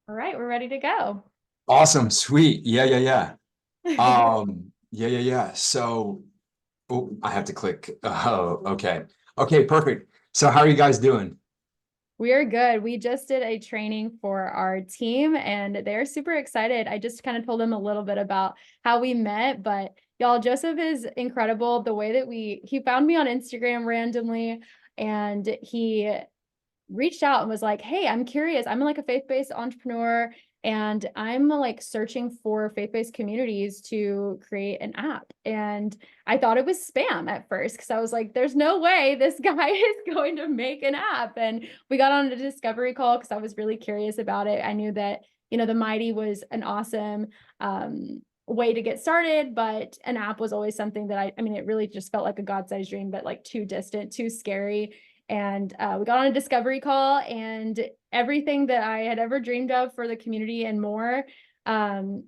All right, we're ready to go. Awesome, sweet. Yeah. Yeah. So, oh, I have to click. Oh, okay. Okay, perfect. So how are you guys doing? We are good. We just did a training for our team and they're super excited. I just kind of told them a little bit about how we met, but y'all, Joseph is incredible. The way that he found me on Instagram randomly and he reached out and was like, "Hey, I'm curious. I'm like a faith-based entrepreneur and I'm like searching for faith-based communities to create an app." And I thought it was spam at first because I was like, there's no way this guy is going to make an app. And we got on a discovery call because I was really curious about it. I knew that, the Mighty was an awesome way to get started, but an app was always something that I mean, it really just felt like a God-sized dream, but like too distant, too scary. And we got on a discovery call, and everything that I had ever dreamed of for the community and more,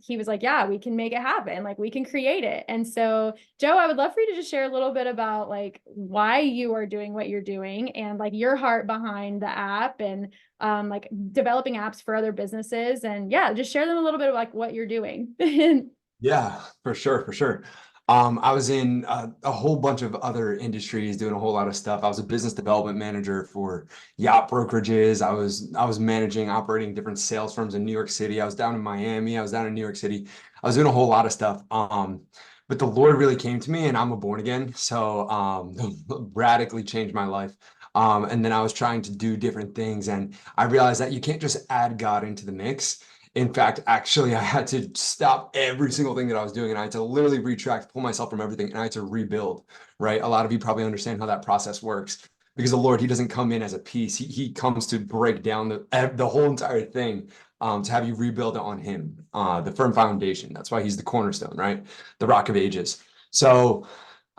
he was like, yeah, we can make it happen. Like, we can create it. And so, Joe, I would love for you to just share a little bit about like why you are doing what you're doing and like your heart behind the app and like developing apps for other businesses. And yeah, just share them a little bit of like what you're doing. Yeah, for sure. I was in a whole bunch of other industries doing a whole lot of stuff. I was a business development manager for yacht brokerages. I was managing, operating different sales firms in New York City. I was down in Miami. I was down in New York City. I was doing a whole lot of stuff. But the Lord really came to me, and I'm a born again, so radically changed my life. And then I was trying to do different things, and I realized that you can't just add God into the mix. In fact, actually, I had to stop every single thing that I was doing, and I had to literally retract, pull myself from everything, and I had to rebuild, right? A lot of you probably understand how that process works because the Lord, He doesn't come in as a piece. He comes to break down the whole entire thing, to have you rebuild it on Him, the firm foundation. That's why He's the cornerstone, right? The Rock of Ages. So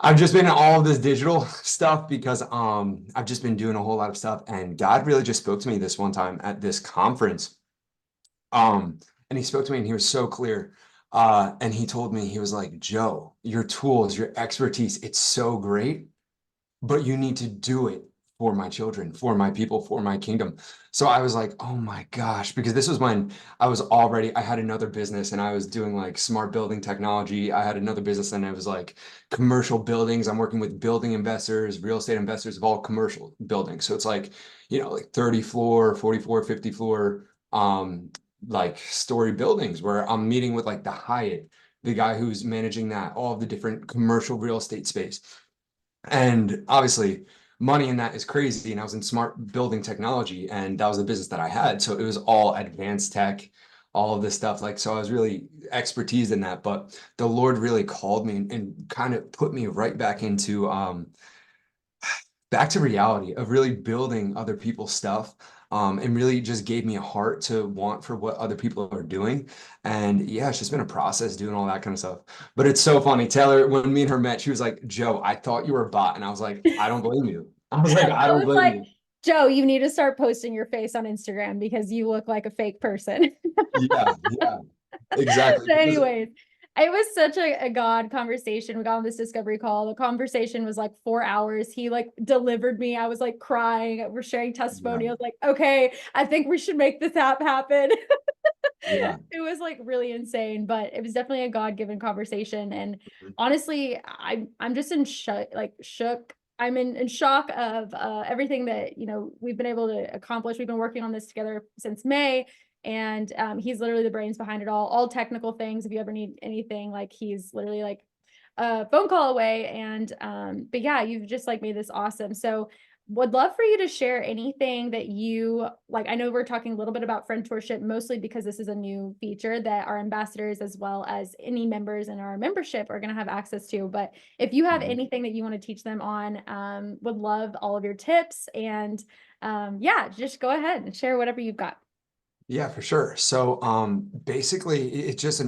I've just been in all of this digital stuff because I've just been doing a whole lot of stuff, and God really just spoke to me this one time at this conference. Um, and he spoke to me and he was so clear. And he told me, he was like, Joe, your tools, your expertise, it's so great, but you need to do it for my children, for my people, for my kingdom. So I was like, oh my gosh, because this was when I had another business and I was doing like smart building technology. I had another business and it was like commercial buildings. I'm working with building investors, real estate investors of all commercial buildings. So it's like, like 30 floor, 44, 50 floor, like story buildings where I'm meeting with like the Hyatt, the guy who's managing that, all of the different commercial real estate space. And obviously, money in that is crazy. And I was in smart building technology, and that was the business that I had. So it was all advanced tech, all of this stuff. Like, so I was really expertise in that. But the Lord really called me and kind of put me right back into back to reality of really building other people's stuff. And really just gave me a heart to want for what other people are doing. And yeah, it's just been a process doing all that kind of stuff. But it's so funny. Taylor, when me and her met, she was like, Joe, I thought you were a bot. And I was like, I don't blame you. I was like, I I don't was blame like, you. Joe, you need to start posting your face on Instagram because you look like a fake person. Yeah, exactly. But Because anyways, it was such a God conversation. We got on this discovery call. The conversation was like 4 hours. He like delivered me. I was like crying. We're sharing yeah, testimony. I was like, okay, I think we should make this app happen. yeah. It was like really insane, but it was definitely a God-given conversation. And honestly, I'm just in shook, like shook. I'm in shock of everything that we've been able to accomplish. We've been working on this together since May, and he's literally the brains behind it all technical things. If you ever need anything, like he's literally like a phone call away. And but yeah, you've just like made this awesome. So would love for you to share anything that you like. I know we're talking a little bit about Friendtorship, mostly because this is a new feature that our ambassadors, as well as any members in our membership, are going to have access to. But if you have Mhm. anything that you want to teach them on, would love all of your tips. And yeah, just go ahead and share whatever you've got. Yeah, for sure. So basically it's just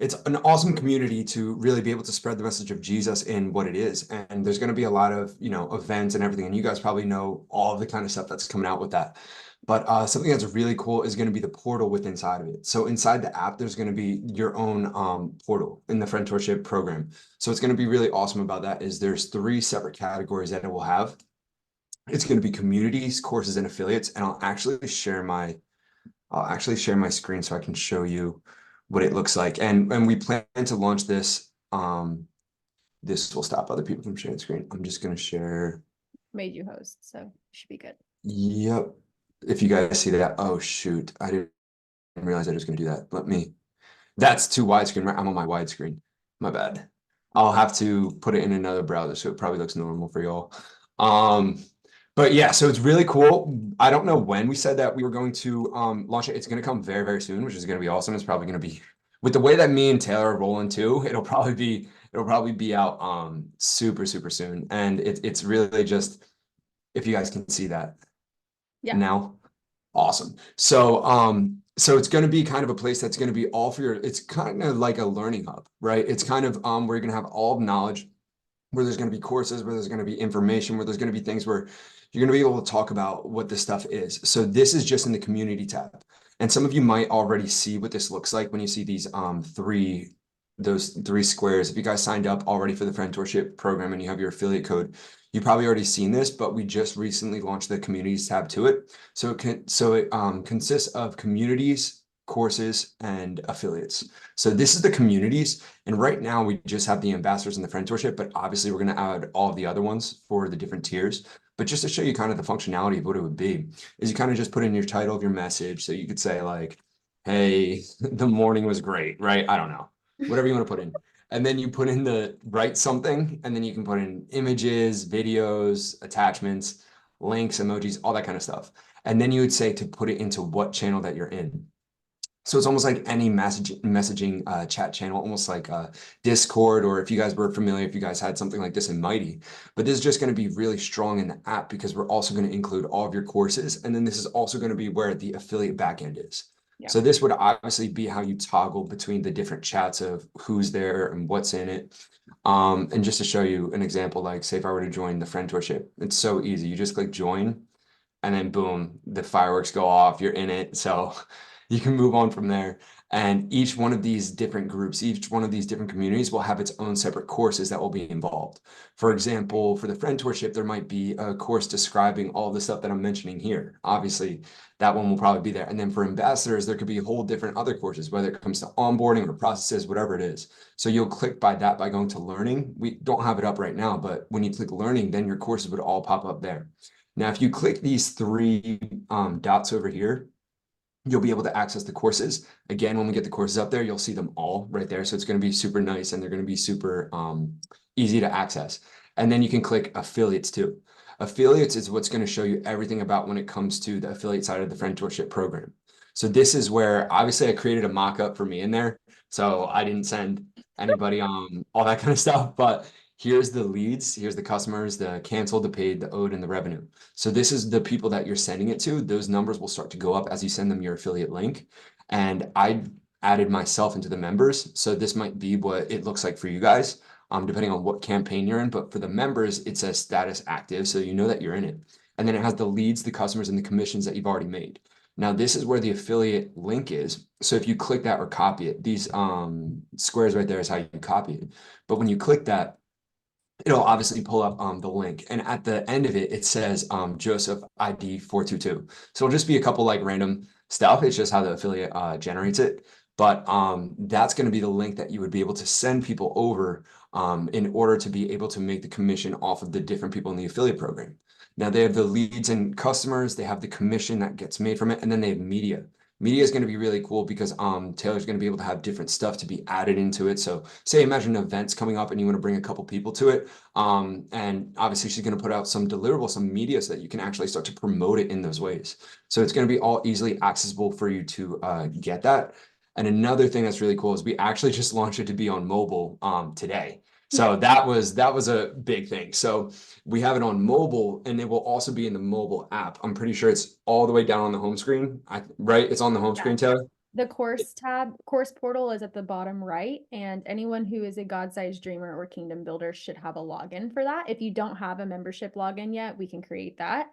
it's an awesome community to really be able to spread the message of Jesus in what it is. And there's going to be a lot of, events and everything. And you guys probably know all of the kind of stuff that's coming out with that. But something that's really cool is going to be the portal with inside of it. So inside the app, there's going to be your own portal in the Friendtorship program. So it's going to be really awesome about that is there's three separate categories that it will have. It's going to be communities, courses, and affiliates. And I'll actually share my I'll actually share my screen so I can show you what it looks like. And we plan to launch this. This will stop other people from sharing the screen. I'm just going to share. Made you host, so should be good. Yep. If you guys see that, oh shoot, I didn't realize I was going to do that. That's too widescreen, right? I'm on my widescreen. My bad. I'll have to put it in another browser so it probably looks normal for y'all. But yeah, so it's really cool. I don't know when we said that we were going to launch it. It's going to come very, very soon, which is going to be awesome. It's probably going to be with the way that me and Taylor are rolling too. It'll probably be out super, super soon. And it's really just if you guys can see that Yeah. now. Awesome. So it's going to be kind of a place that's going to be all for it's kind of like a learning hub, right? It's kind of where you're going to have all of knowledge, where there's going to be courses, where there's going to be information, where there's going to be things where you're going to be able to talk about what this stuff is. So this is just in the community tab. And some of you might already see what this looks like when you see those three squares. If you guys signed up already for the Friendtorship program and you have your affiliate code, you've probably already seen this, but we just recently launched the communities tab to it. So it consists of communities, courses, and affiliates. So this is the communities. And right now we just have the ambassadors and the Friendtorship, but obviously we're going to add all of the other ones for the different tiers. But just to show you kind of the functionality of what it would be, is you kind of just put in your title of your message. So you could say like, hey, the morning was great, right? I don't know, whatever you want to put in. And then you put in write something, and then you can put in images, videos, attachments, links, emojis, all that kind of stuff. And then you would say to put it into what channel that you're in. So it's almost like any messaging chat channel, almost like Discord, or if you guys were familiar, if you guys had something like this in Mighty. But this is just going to be really strong in the app because we're also going to include all of your courses. And then this is also going to be where the affiliate backend is. Yeah. So this would obviously be how you toggle between the different chats of who's there and what's in it. And just to show you an example, like say if I were to join the Friendtorship, it's so easy. You just click join, and then boom, the fireworks go off, you're in it. So you can move on from there. And each one of these different groups, each one of these different communities will have its own separate courses that will be involved. For example, for the Friendtorship, there might be a course describing all the stuff that I'm mentioning here. Obviously, that one will probably be there. And then for ambassadors, there could be a whole different other courses, whether it comes to onboarding or processes, whatever it is. So you'll click by going to learning. We don't have it up right now, but when you click learning, then your courses would all pop up there. Now, if you click these three dots over here, you'll be able to access the courses. Again, when we get the courses up there, you'll see them all right there. So it's going to be super nice, and they're going to be super easy to access. And then you can click affiliates too. Affiliates is what's going to show you everything about when it comes to the affiliate side of the Friendtorship program. So this is where obviously I created a mock-up for me in there. So I didn't send anybody all that kind of stuff, but here's the leads, here's the customers, the canceled, the paid, the owed, and the revenue. So this is the people that you're sending it to. Those numbers will start to go up as you send them your affiliate link. And I added myself into the members. So this might be what it looks like for you guys, depending on what campaign you're in. But for the members, it says status active. So you know that you're in it. And then it has the leads, the customers, and the commissions that you've already made. Now, this is where the affiliate link is. So if you click that or copy it, these squares right there is how you copy it. But when you click that, it'll obviously pull up the link. And at the end of it, it says Joseph ID 422. So it'll just be a couple like random stuff. It's just how the affiliate generates it. But that's going to be the link that you would be able to send people over in order to be able to make the commission off of the different people in the affiliate program. Now they have the leads and customers, they have the commission that gets made from it, and then they have media. Media is going to be really cool because Taylor's going to be able to have different stuff to be added into it. So say imagine events coming up and you want to bring a couple people to it. And obviously she's going to put out some deliverables, some media so that you can actually start to promote it in those ways. So it's going to be all easily accessible for you to get that. And another thing that's really cool is we actually just launched it to be on mobile today. So that was a big thing. So we have it on mobile, and it will also be in the mobile app. I'm pretty sure it's all the way down on the home screen, right? It's on the home screen, Taylor. The course tab, course portal is at the bottom right, and anyone who is a God-sized dreamer or kingdom builder should have a login for that. If you don't have a membership login yet, we can create that.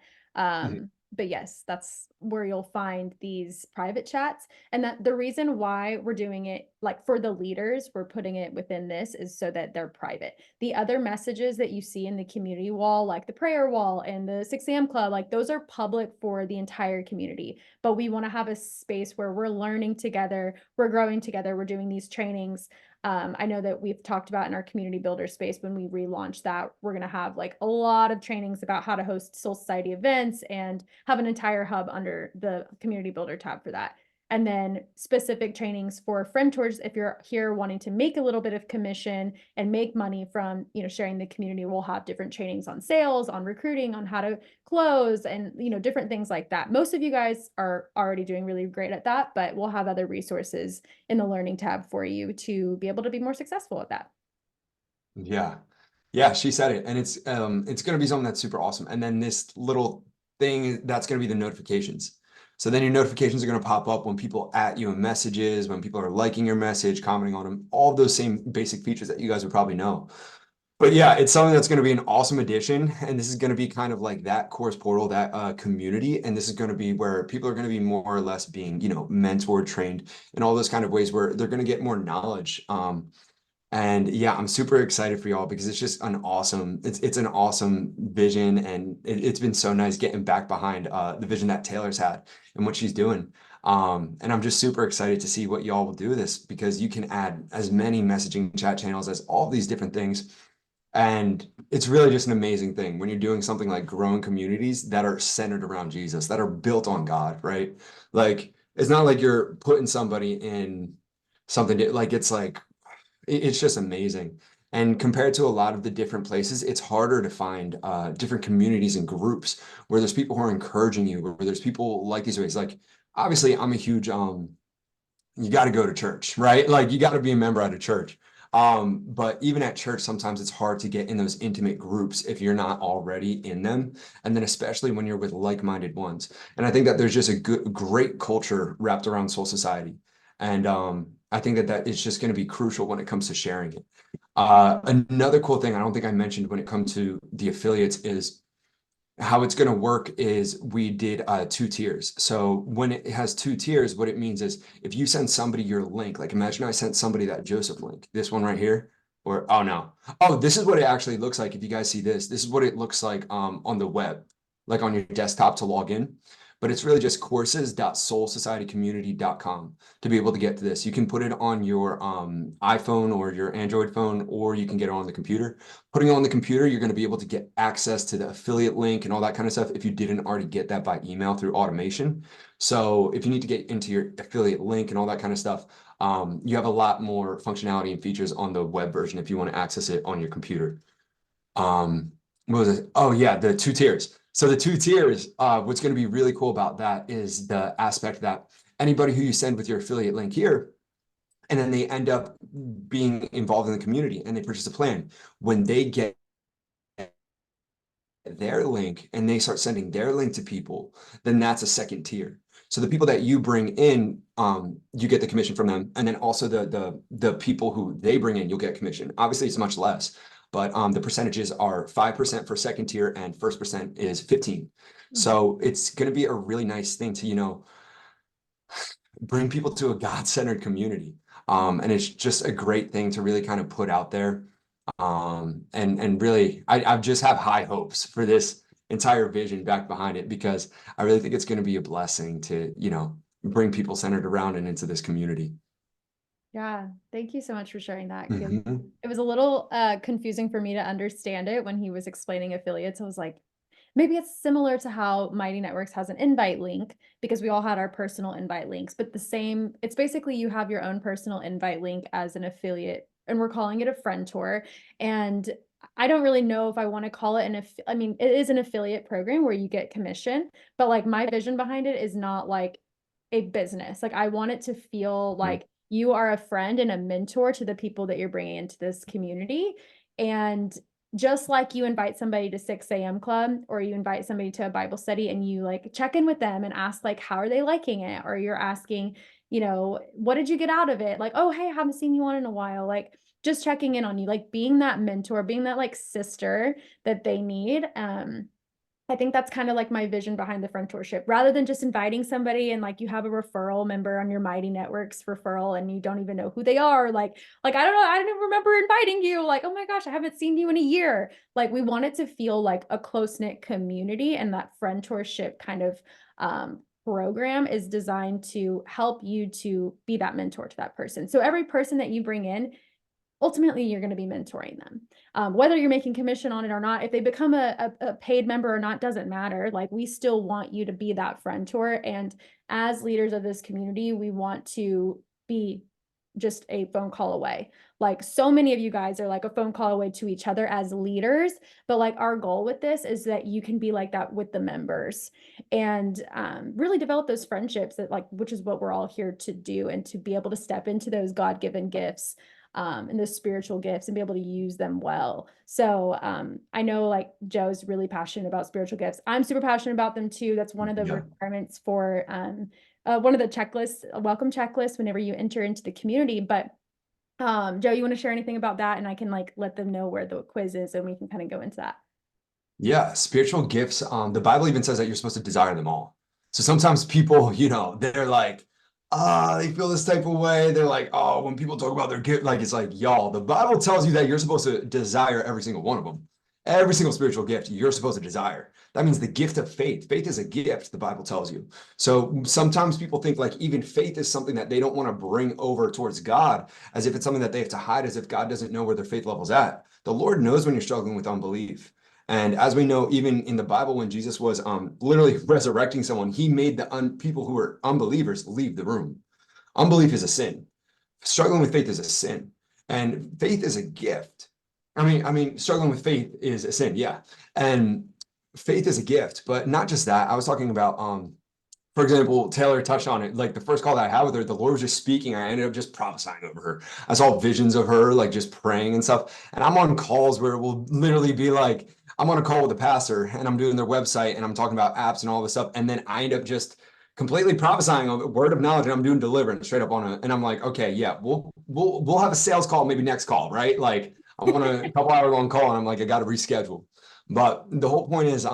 But yes, that's where you'll find these private chats. And that the reason why we're doing it like for the leaders, we're putting it within this is so that they're private. The other messages that you see in the community wall, like the prayer wall and the 6 a.m. club, like those are public for the entire community. But we want to have a space where we're learning together, we're growing together, we're doing these trainings. I know that we've talked about in our community builder space when we relaunch that, we're going to have like a lot of trainings about how to host Soul Society events and have an entire hub under the community builder tab for that. And then specific trainings for friend tours. If you're here wanting to make a little bit of commission and make money from, sharing the community, we'll have different trainings on sales, on recruiting, on how to close, and, different things like that. Most of you guys are already doing really great at that, but we'll have other resources in the learning tab for you to be able to be more successful at that. Yeah. Yeah, she said it. And it's gonna be something that's super awesome. And then this little thing that's gonna be the notifications. So then your notifications are gonna pop up when people at you in messages, when people are liking your message, commenting on them, all of those same basic features that you guys would probably know. But yeah, it's something that's going to be an awesome addition. And this is going to be kind of like that course portal, that community. And this is going to be where people are going to be more or less being, mentored, trained in all those kind of ways where they're going to get more knowledge. And yeah, I'm super excited for y'all because it's just it's an awesome vision. And it's been so nice getting back behind the vision that Taylor's had and what she's doing. And I'm just super excited to see what y'all will do with this because you can add as many messaging chat channels as all these different things. And it's really just an amazing thing when you're doing something like growing communities that are centered around Jesus, that are built on God, right? Like, it's not like you're putting somebody in something like it's just amazing. And compared to a lot of the different places, it's harder to find different communities and groups where there's people who are encouraging you, where there's people like these ways. Like, obviously, I'm a huge you got to go to church, right? Like you got to be a member at a church. But even at church, sometimes it's hard to get in those intimate groups if you're not already in them. And then especially when you're with like-minded ones. And I think that there's just a great culture wrapped around Soul Society. And I think that is just going to be crucial when it comes to sharing it. Another cool thing I don't think I mentioned when it comes to the affiliates is how it's going to work is we did 2 tiers. So when it has 2 tiers, what it means is if you send somebody your link, like imagine I sent somebody that Joseph link, this one right here, or oh no, oh, this is what it actually looks like. If you guys see this, this is what it looks like on the web, like on your desktop to log in. But it's really just courses.soulsocietycommunity.com to be able to get to this. You can put it on your iPhone or your Android phone, or you can get it on the computer. Putting it on the computer, you're going to be able to get access to the affiliate link and all that kind of stuff if you didn't already get that by email through automation. So if you need to get into your affiliate link and all that kind of stuff, you have a lot more functionality and features on the web version if you want to access it on your computer. What was it? Oh yeah, the 2 tiers. So the 2 tiers, what's going to be really cool about that is the aspect that anybody who you send with your affiliate link here, and then they end up being involved in the community and they purchase a plan. When they get their link and they start sending their link to people, then that's a second tier. So the people that you bring in, you get the commission from them, and then also the people who they bring in, you'll get commission. Obviously, it's much less, but the percentages are 5% for second tier and first percent is 15. So it's going to be a really nice thing to bring people to a God-centered community. And it's just a great thing to really kind of put out there. And really, I just have high hopes for this entire vision back behind it because I really think it's going to be a blessing to, bring people centered around and into this community. Yeah, thank you so much for sharing that because Mhm. it was a little confusing for me to understand it when he was explaining affiliates. I was like, maybe it's similar to how Mighty Networks has an invite link because we all had our personal invite links, but it's basically you have your own personal invite link as an affiliate, and we're calling it a friend tour. And I don't really know if I want to call it I mean, it is an affiliate program where you get commission, but like my vision behind it is not like a business. Like I want it to feel like you are a friend and a mentor to the people that you're bringing into this community. And just like you invite somebody to 6 a.m. club or you invite somebody to a Bible study and you like check in with them and ask like, how are they liking it? Or you're asking, what did you get out of it? Like, oh, hey, I haven't seen you on in a while. Like just checking in on you, like being that mentor, being that like sister that they need. I think that's kind of like my vision behind the Friendtorship. Rather than just inviting somebody and like you have a referral member on your Mighty Networks referral and you don't even know who they are, like I don't know, I don't even remember inviting you. Like, oh my gosh, I haven't seen you in a year. Like we want it to feel like a close-knit community, and that Friendtorship kind of program is designed to help you to be that mentor to that person. So every person that you bring in, ultimately you're going to be mentoring them, whether you're making commission on it or not. If they become a paid member or not doesn't matter. Like we still want you to be that Friendtor, and as leaders of this community we want to be just a phone call away. Like so many of you guys are like a phone call away to each other as leaders, but like our goal with this is that you can be like that with the members, and really develop those friendships that, like, which is what we're all here to do, and to be able to step into those God-given gifts, and those spiritual gifts, and be able to use them well. So I know like Joe's really passionate about spiritual gifts. I'm super passionate about them too. That's one of the Yeah. requirements for one of the checklists, a welcome checklist whenever you enter into the community. But Joe, you want to share anything about that? And I can like let them know where the quiz is and we can kind of go into that. Yeah, spiritual gifts. The Bible even says that you're supposed to desire them all. So sometimes people, they're like, they feel this type of way. They're like, oh, when people talk about their gift, like it's like, y'all, the Bible tells you that you're supposed to desire every single one of them. Every single spiritual gift you're supposed to desire. That means the gift of faith. Faith is a gift, the Bible tells you. So sometimes people think like even faith is something that they don't want to bring over towards God, as if it's something that they have to hide, as if God doesn't know where their faith level's at. The Lord knows when you're struggling with unbelief. And as we know, even in the Bible, when Jesus was literally resurrecting someone, he made the people who were unbelievers leave the room. Unbelief is a sin. Struggling with faith is a sin, and faith is a gift. I mean, struggling with faith is a sin, yeah. And faith is a gift, but not just that. I was talking about for example, Taylor touched on it. Like the first call that I had with her, the Lord was just speaking. I ended up just prophesying over her. I saw visions of her, like just praying and stuff. And I'm on calls where it will literally be like, I'm on a call with a pastor and I'm doing their website and I'm talking about apps and all this stuff. And then I end up just completely prophesying a word of knowledge, and I'm doing deliverance straight up on it. And I'm like, okay, yeah, we'll have a sales call maybe next call, right? Like I'm on a couple hour long call and I'm like, I got to reschedule. But the whole point is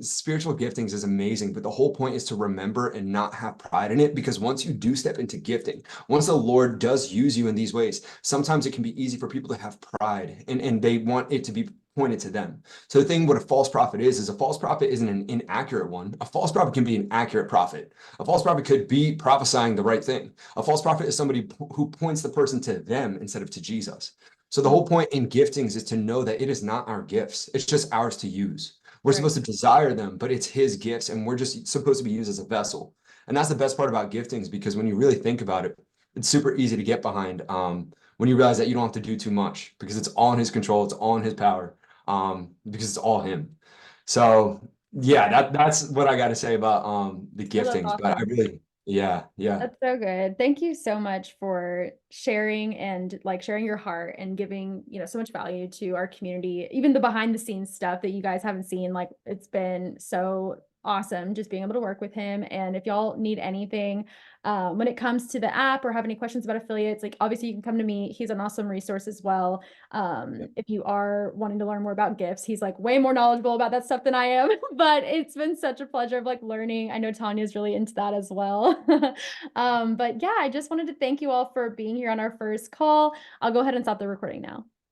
spiritual giftings is amazing, but the whole point is to remember and not have pride in it, because once you do step into gifting, once the Lord does use you in these ways, sometimes it can be easy for people to have pride, and they want it to be pointed to them. So the thing what a false prophet is a false prophet isn't an inaccurate one. A false prophet can be an accurate prophet. A false prophet could be prophesying the right thing. A false prophet is somebody who points the person to them instead of to Jesus. So the whole point in giftings is to know that it is not our gifts. It's just ours to use. We're Right. supposed to desire them, but it's his gifts and we're just supposed to be used as a vessel. And that's the best part about giftings, because when you really think about it, it's super easy to get behind when you realize that you don't have to do too much, because it's all in his control, it's all in his power, because it's all him. So yeah, that's what I got to say about the Oh, that's giftings. But I awesome. really, yeah, yeah. That's so good. Thank you so much for sharing, and like sharing your heart and giving, so much value to our community, even the behind the scenes stuff that you guys haven't seen. Like it's been so awesome just being able to work with him. And if y'all need anything when it comes to the app or have any questions about affiliates, like obviously you can come to me. He's an awesome resource as well. If you are wanting to learn more about gifts, he's like way more knowledgeable about that stuff than I am. But it's been such a pleasure of like learning. I know Tanya's really into that as well. But yeah, I just wanted to thank you all for being here on our first call. I'll go ahead and stop the recording now.